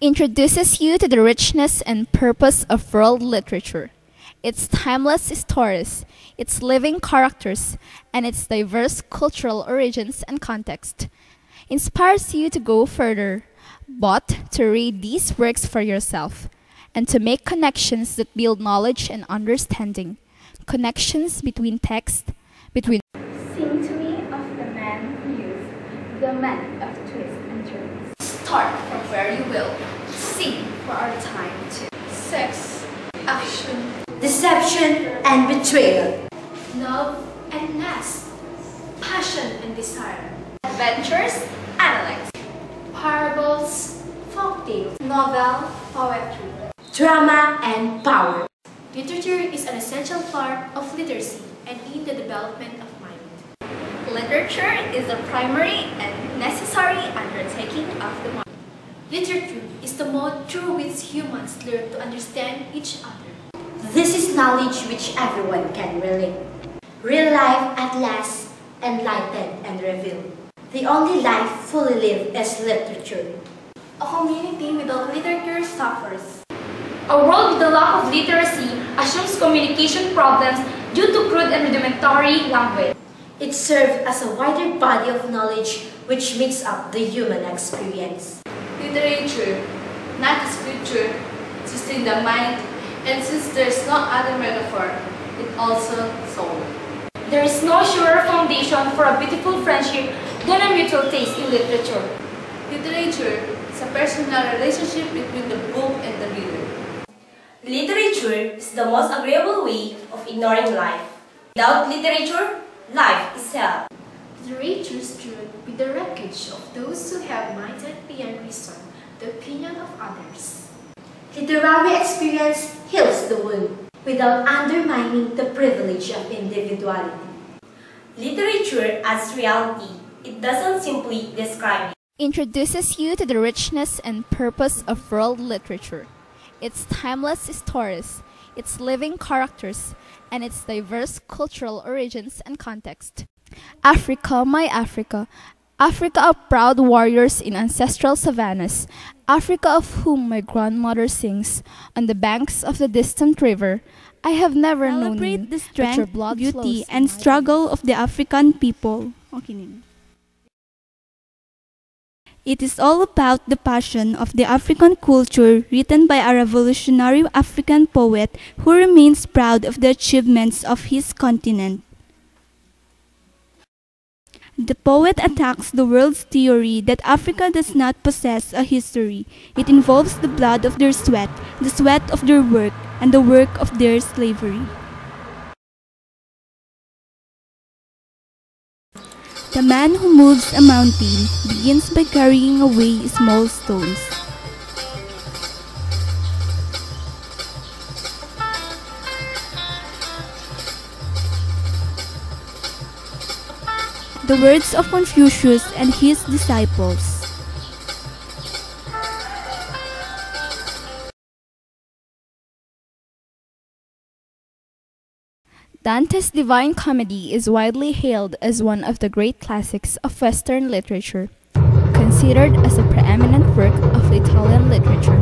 introduces you to the richness and purpose of world literature, its timeless stories, its living characters, and its diverse cultural origins and context. Inspires you to go further, but to read these works for yourself, and to make connections that build knowledge and understanding, connections between text, between. Sing to me of the man who used the method of twists and turns. Start from where you will. Sing for our time to sex, action, deception and betrayal, love and lust, passion and desire, adventures, analects, parables, folktales, novel, poetry, drama and power. Literature is an essential part of literacy and in the development of mind. Literature is the primary and necessary undertaking of the mind. Literature is the mode through which humans learn to understand each other. This is knowledge which everyone can relate. Real life at last, enlightened and revealed. The only life fully lived is literature. A community without literature suffers. A world with a lack of literacy assumes communication problems due to crude and rudimentary language. It serves as a wider body of knowledge which makes up the human experience. Literature, not scripture, sustain the mind, and since there's no other metaphor, it also soul. There is no surer foundation for a beautiful friendship than a mutual taste in literature. Literature is a personal relationship between the book and the reader. Literature is the most agreeable way of ignoring life. Without literature, life is hell. Literature should be the wreckage of those who have minded beyond reason the opinion of others. Literary experience heals the wound without undermining the privilege of individuality. Literature adds reality. It doesn't simply describe it. Introduces you to the richness and purpose of world literature, its timeless stories, its living characters, and its diverse cultural origins and context. Africa, my Africa, Africa of proud warriors in ancestral savannas, Africa of whom my grandmother sings, on the banks of the distant river, I have never known you, Celebrate the but your strength, blood beauty, flows in and my struggle of the African people. It is all about the passion of the African culture written by a revolutionary African poet who remains proud of the achievements of his continent. The poet attacks the world's theory that Africa does not possess a history. It involves the blood of their sweat, the sweat of their work, and the work of their slavery. The man who moves a mountain begins by carrying away small stones. The words of Confucius and his disciples. Dante's Divine Comedy is widely hailed as one of the great classics of Western literature, considered as a preeminent work of Italian literature.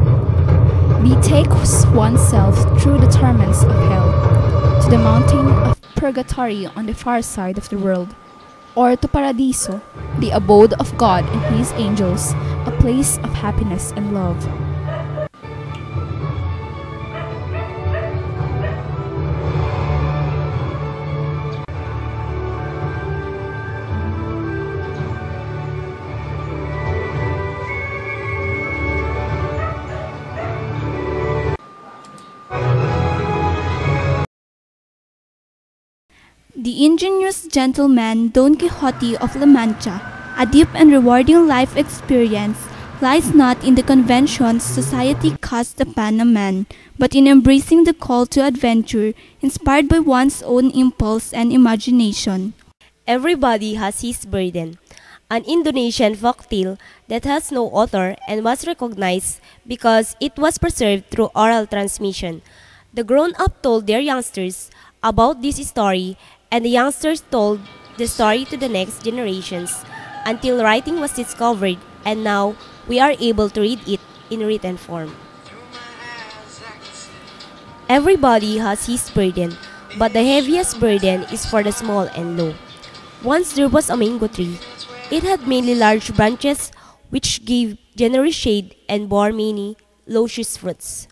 Betakes oneself through the torments of hell, to the mountain of purgatory on the far side of the world, or to Paradiso, the abode of God and his angels, a place of happiness and love. The ingenious gentleman Don Quixote of La Mancha, a deep and rewarding life experience, lies not in the conventions society casts upon a man, but in embracing the call to adventure inspired by one's own impulse and imagination. Everybody has his burden. An Indonesian folktale that has no author and was recognized because it was preserved through oral transmission. The grown-up told their youngsters about this story, and the youngsters told the story to the next generations until writing was discovered, and now we are able to read it in written form. Everybody has his burden, but the heaviest burden is for the small and low. Once there was a mango tree. It had many large branches which gave generous shade and bore many luscious fruits.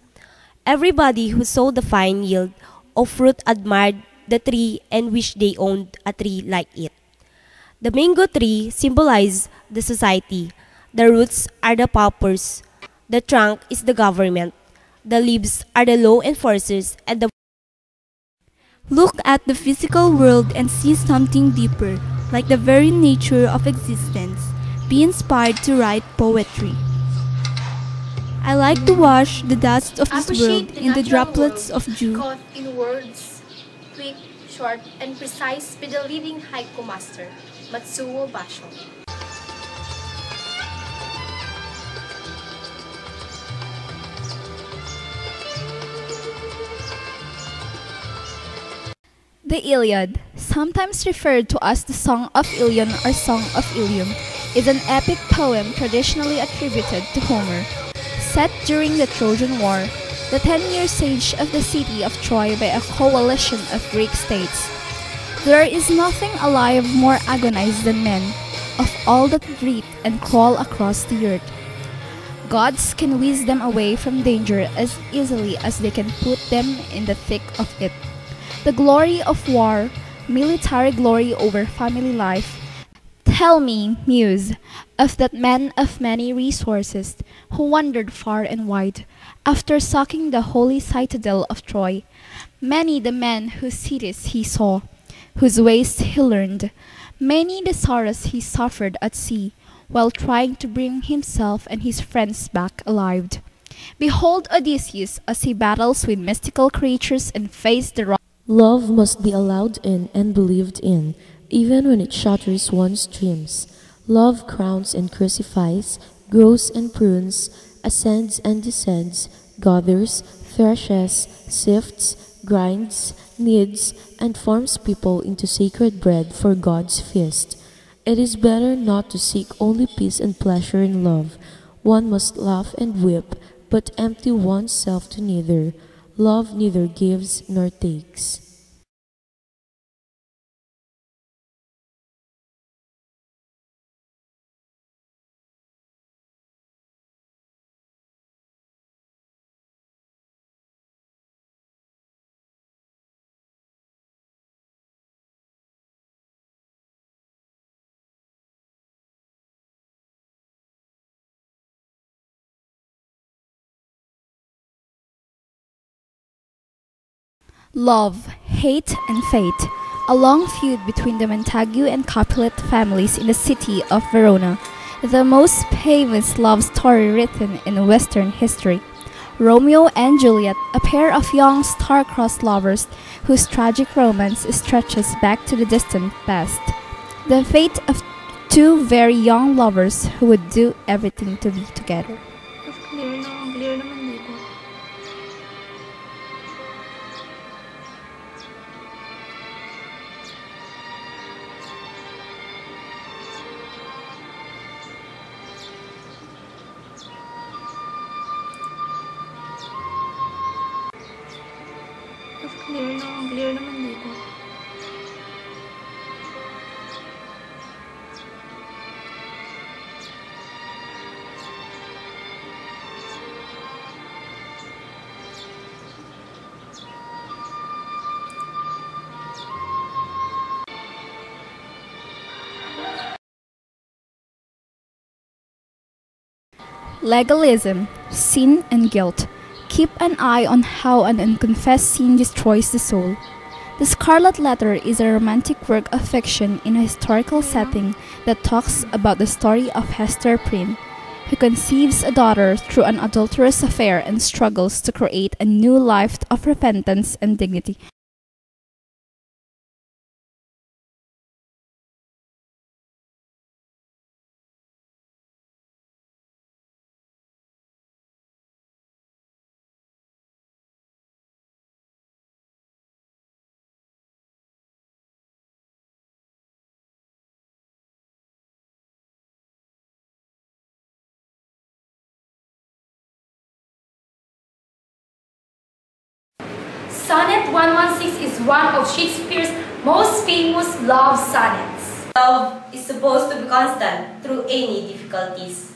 Everybody who saw the fine yield of fruit admired the tree and wished they owned a tree like it. The mango tree symbolizes the society. The roots are the paupers. The trunk is the government. The leaves are the law enforcers and the Look at the physical world and see something deeper, like the very nature of existence. Be inspired to write poetry. I like to wash the dust of this world in the droplets of dew. Caught in words, quick, short, and precise by the leading haiku master, Matsuo Basho. The Iliad, sometimes referred to as the Song of Ilion or Song of Ilium, is an epic poem traditionally attributed to Homer. Set during the Trojan War, the 10-year siege of the city of Troy by a coalition of Greek states. There is nothing alive more agonized than men, of all that breathe and crawl across the earth. Gods can whiz them away from danger as easily as they can put them in the thick of it. The glory of war, military glory over family life. Tell me, Muse, of that man of many resources who wandered far and wide after sacking the holy citadel of Troy. Many the men whose cities he saw, whose ways he learned. Many the sorrows he suffered at sea while trying to bring himself and his friends back alive. Behold Odysseus as he battles with mystical creatures and faces the rock. Love must be allowed in and believed in, even when it shatters one's dreams. Love crowns and crucifies, grows and prunes, ascends and descends, gathers, threshes, sifts, grinds, kneads, and forms people into sacred bread for God's feast. It is better not to seek only peace and pleasure in love. One must laugh and weep, but empty one's self to neither. Love neither gives nor takes. Love, hate, and fate. A long feud between the Montague and Capulet families in the city of Verona, the most famous love story written in Western history. Romeo and Juliet, a pair of young star-crossed lovers whose tragic romance stretches back to the distant past. The fate of two very young lovers who would do everything to be together. Clear naman dito. Clear naman dito. Legalism, sin and guilt. Keep an eye on how an unconfessed sin destroys the soul. The Scarlet Letter is a romantic work of fiction in a historical setting that talks about the story of Hester Prynne, who conceives a daughter through an adulterous affair and struggles to create a new life of repentance and dignity. Sonnet 116 is one of Shakespeare's most famous love sonnets. Love is supposed to be constant through any difficulties.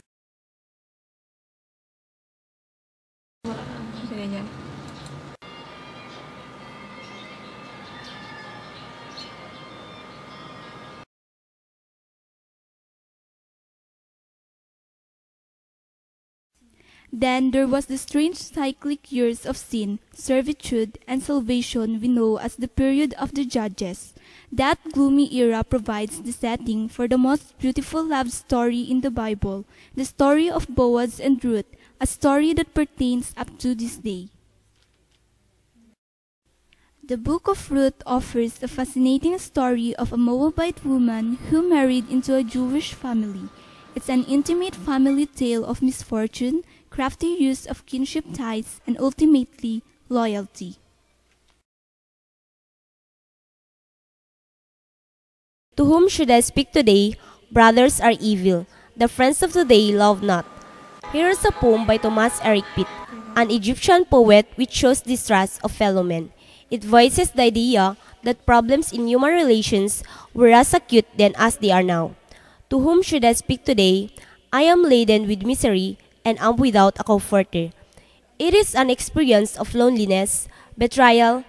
Then there was the strange cyclic years of sin, servitude, and salvation we know as the period of the Judges. That gloomy era provides the setting for the most beautiful love story in the Bible, the story of Boaz and Ruth, a story that pertains up to this day. The book of Ruth offers a fascinating story of a Moabite woman who married into a Jewish family. It's an intimate family tale of misfortune, crafty use of kinship ties, and ultimately, loyalty. To whom should I speak today? Brothers are evil. The friends of today love not. Here is a poem by Thomas Eric Pitt, an Egyptian poet which shows distrust of fellow men. It voices the idea that problems in human relations were as acute then as they are now. To whom should I speak today? I am laden with misery and am without a comforter. It is an experience of loneliness, betrayal,